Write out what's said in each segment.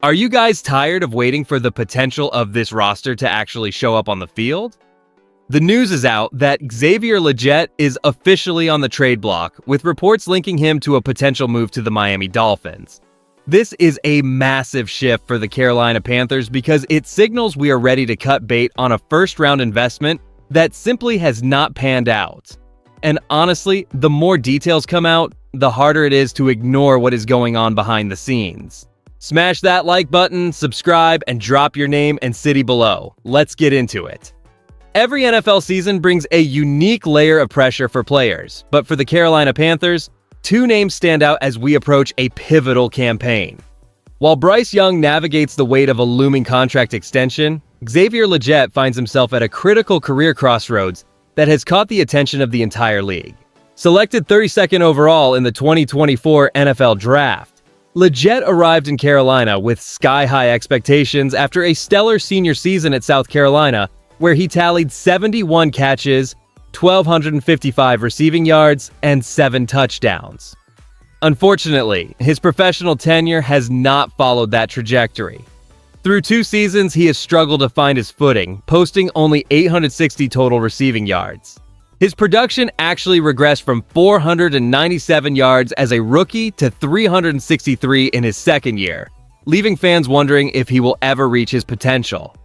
Are you guys tired of waiting for the potential of this roster to actually show up on the field? The news is out that Xavier Legette is officially on the trade block, with reports linking him to a potential move to the Miami Dolphins. This is a massive shift for the Carolina Panthers because it signals we are ready to cut bait on a first-round investment that simply has not panned out. And honestly, the more details come out, the harder it is to ignore what is going on behind the scenes. Smash that like button, subscribe, and drop your name and city below. Let's get into it. Every NFL season brings a unique layer of pressure for players, but for the Carolina Panthers, two names stand out as we approach a pivotal campaign. While Bryce Young navigates the weight of a looming contract extension, Xavier Legette finds himself at a critical career crossroads that has caught the attention of the entire league. Selected 32nd overall in the 2024 NFL Draft, Legette arrived in Carolina with sky-high expectations after a stellar senior season at South Carolina, where he tallied 71 catches, 1,255 receiving yards, and 7 touchdowns. Unfortunately, his professional tenure has not followed that trajectory. Through 2 seasons, he has struggled to find his footing, posting only 860 total receiving yards. His production actually regressed from 497 yards as a rookie to 363 in his second year, leaving fans wondering if he will ever reach his potential.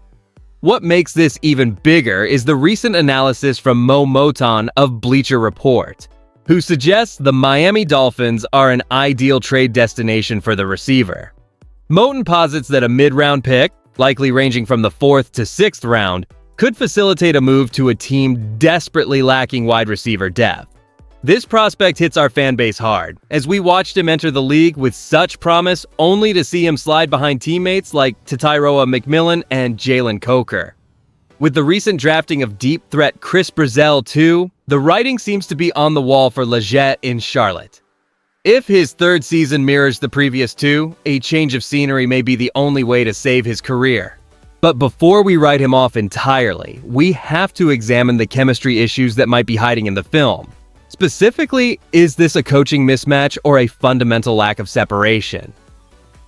What makes this even bigger is the recent analysis from Mo Moton of Bleacher Report, who suggests the Miami Dolphins are an ideal trade destination for the receiver. Moton posits that a mid-round pick, likely ranging from the 4th to 6th round, could facilitate a move to a team desperately lacking wide receiver depth. This prospect hits our fan base hard, as we watched him enter the league with such promise only to see him slide behind teammates like Tepper McMillan and Jalen Coker. With the recent drafting of deep threat Chris Brazell too, the writing seems to be on the wall for Legette in Charlotte. If his 3rd season mirrors the previous 2, a change of scenery may be the only way to save his career. But before we write him off entirely, we have to examine the chemistry issues that might be hiding in the film. Specifically, is this a coaching mismatch or a fundamental lack of separation?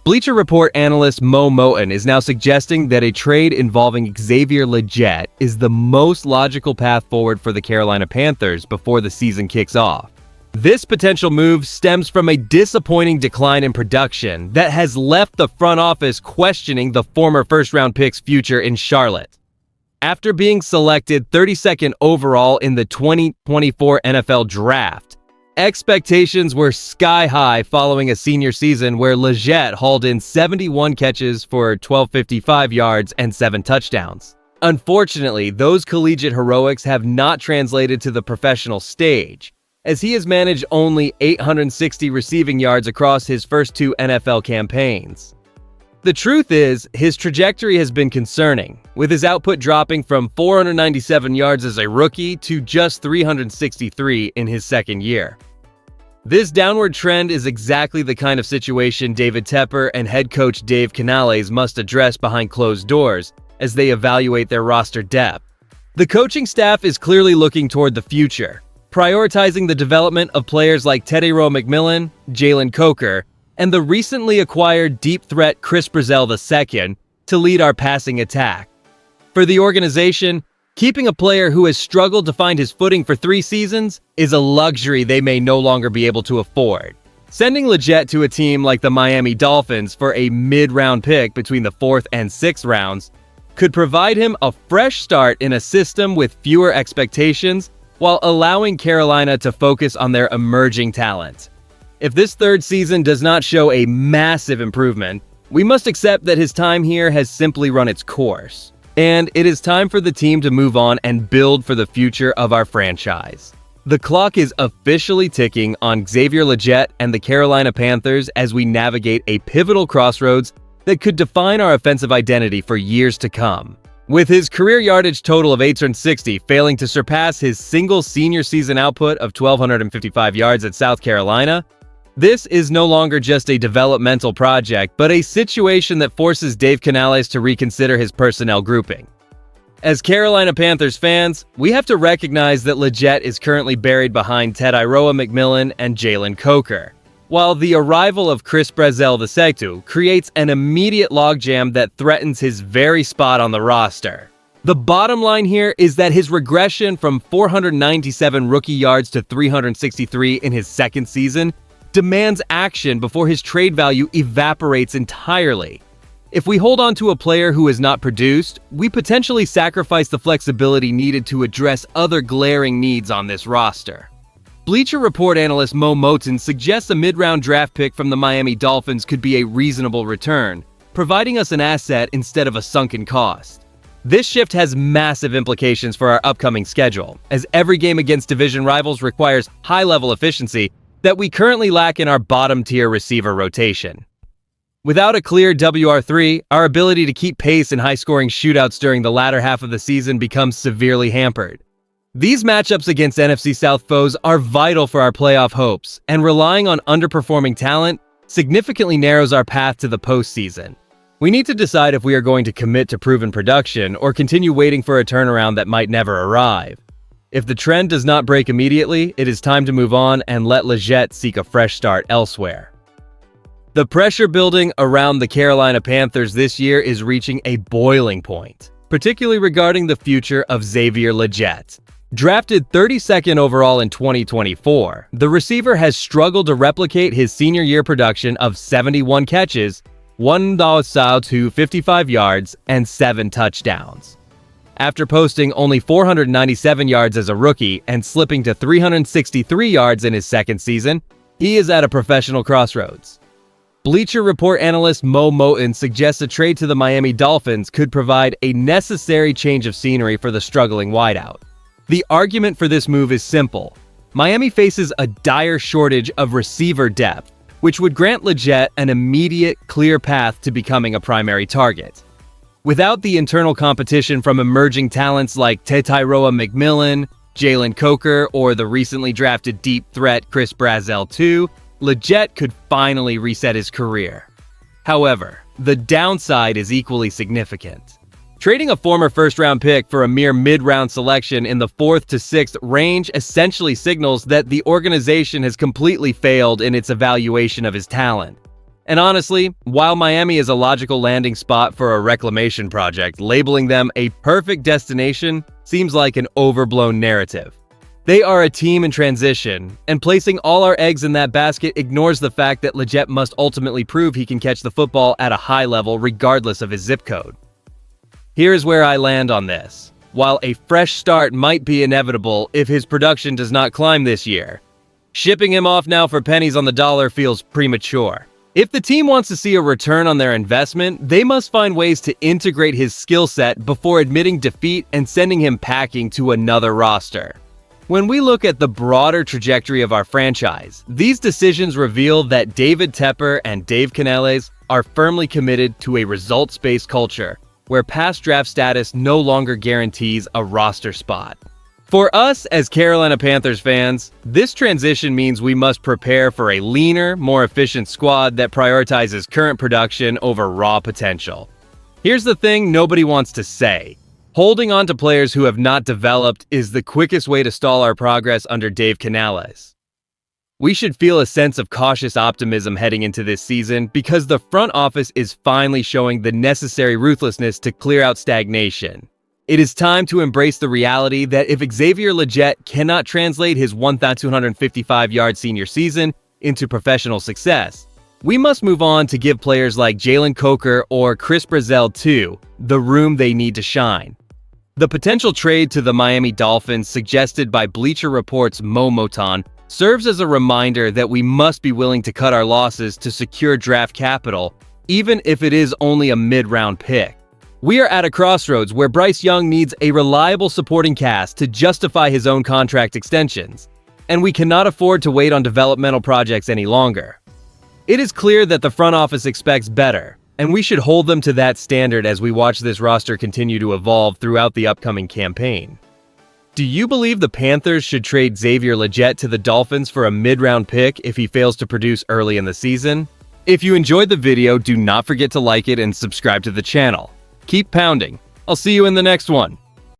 Bleacher Report analyst Mo Moton is now suggesting that a trade involving Xavier Legette is the most logical path forward for the Carolina Panthers before the season kicks off. This potential move stems from a disappointing decline in production that has left the front office questioning the former first-round pick's future in Charlotte. After being selected 32nd overall in the 2024 NFL Draft, expectations were sky-high following a senior season where Legette hauled in 71 catches for 1,255 yards and 7 touchdowns. Unfortunately, those collegiate heroics have not translated to the professional stage, as he has managed only 860 receiving yards across his first 2 NFL campaigns. The truth is, his trajectory has been concerning, with his output dropping from 497 yards as a rookie to just 363 in his second year. This downward trend is exactly the kind of situation David Tepper and head coach Dave Canales must address behind closed doors as they evaluate their roster depth. The coaching staff is clearly looking toward the future, prioritizing the development of players like Teddy McMillan, Jalen Coker, and the recently acquired deep threat Chris Brazell II to lead our passing attack. For the organization, keeping a player who has struggled to find his footing for 3 seasons is a luxury they may no longer be able to afford. Sending Legette to a team like the Miami Dolphins for a mid-round pick between the 4th and 6th rounds could provide him a fresh start in a system with fewer expectations while allowing Carolina to focus on their emerging talent. If this 3rd season does not show a massive improvement, we must accept that his time here has simply run its course, and it is time for the team to move on and build for the future of our franchise. The clock is officially ticking on Xavier Legette and the Carolina Panthers as we navigate a pivotal crossroads that could define our offensive identity for years to come. With his career yardage total of 860 failing to surpass his single senior season output of 1,255 yards at South Carolina, this is no longer just a developmental project, but a situation that forces Dave Canales to reconsider his personnel grouping. As Carolina Panthers fans, we have to recognize that Legette is currently buried behind Teddy McMillan and Jalen Coker. while the arrival of Chris Brazel II creates an immediate logjam that threatens his very spot on the roster. The bottom line here is that his regression from 497 rookie yards to 363 in his second season demands action before his trade value evaporates entirely. If we hold on to a player who has not produced, we potentially sacrifice the flexibility needed to address other glaring needs on this roster. Bleacher Report analyst Mo Moton suggests a mid-round draft pick from the Miami Dolphins could be a reasonable return, providing us an asset instead of a sunken cost. This shift has massive implications for our upcoming schedule, as every game against division rivals requires high-level efficiency that we currently lack in our bottom-tier receiver rotation. Without a clear WR3, our ability to keep pace in high-scoring shootouts during the latter half of the season becomes severely hampered. These matchups against NFC South foes are vital for our playoff hopes, and relying on underperforming talent significantly narrows our path to the postseason. We need to decide if we are going to commit to proven production or continue waiting for a turnaround that might never arrive. If the trend does not break immediately, it is time to move on and let Lletget seek a fresh start elsewhere. The pressure building around the Carolina Panthers this year is reaching a boiling point, particularly regarding the future of Xavier Lletget. Drafted 32nd overall in 2024, the receiver has struggled to replicate his senior year production of 71 catches, 1,255 yards, and 7 touchdowns. After posting only 497 yards as a rookie and slipping to 363 yards in his second season, he is at a professional crossroads. Bleacher Report analyst Mo Moton suggests a trade to the Miami Dolphins could provide a necessary change of scenery for the struggling wideout. The argument for this move is simple. Miami faces a dire shortage of receiver depth, which would grant Lletget an immediate, clear path to becoming a primary target. Without the internal competition from emerging talents like Tetairoa McMillan, Jalen Coker, or the recently drafted deep threat Chris Brazel II, Lletget could finally reset his career. However, the downside is equally significant. Trading a former first-round pick for a mere mid-round selection in the 4th to 6th range essentially signals that the organization has completely failed in its evaluation of his talent. And honestly, while Miami is a logical landing spot for a reclamation project, labeling them a perfect destination seems like an overblown narrative. They are a team in transition, and placing all our eggs in that basket ignores the fact that Lletget must ultimately prove he can catch the football at a high level regardless of his zip code. Here's where I land on this. While a fresh start might be inevitable if his production does not climb this year, shipping him off now for pennies on the dollar feels premature. If the team wants to see a return on their investment, they must find ways to integrate his skill set before admitting defeat and sending him packing to another roster. When we look at the broader trajectory of our franchise, these decisions reveal that David Tepper and Dave Canales are firmly committed to a results-based culture where past draft status no longer guarantees a roster spot. For us as Carolina Panthers fans, this transition means we must prepare for a leaner, more efficient squad that prioritizes current production over raw potential. Here's the thing nobody wants to say. Holding on to players who have not developed is the quickest way to stall our progress under Dave Canales. We should feel a sense of cautious optimism heading into this season because the front office is finally showing the necessary ruthlessness to clear out stagnation. It is time to embrace the reality that if Xavier Lletget cannot translate his 1,255-yard senior season into professional success, we must move on to give players like Jalen Coker or Chris Brazel II the room they need to shine. The potential trade to the Miami Dolphins suggested by Bleacher Report's Mo Moton serves as a reminder that we must be willing to cut our losses to secure draft capital, even if it is only a mid-round pick. We are at a crossroads where Bryce Young needs a reliable supporting cast to justify his own contract extensions, and we cannot afford to wait on developmental projects any longer. It is clear that the front office expects better, and we should hold them to that standard as we watch this roster continue to evolve throughout the upcoming campaign. Do you believe the Panthers should trade Xavier Lletget to the Dolphins for a mid-round pick if he fails to produce early in the season? If you enjoyed the video, do not forget to like it and subscribe to the channel. Keep pounding. I'll see you in the next one.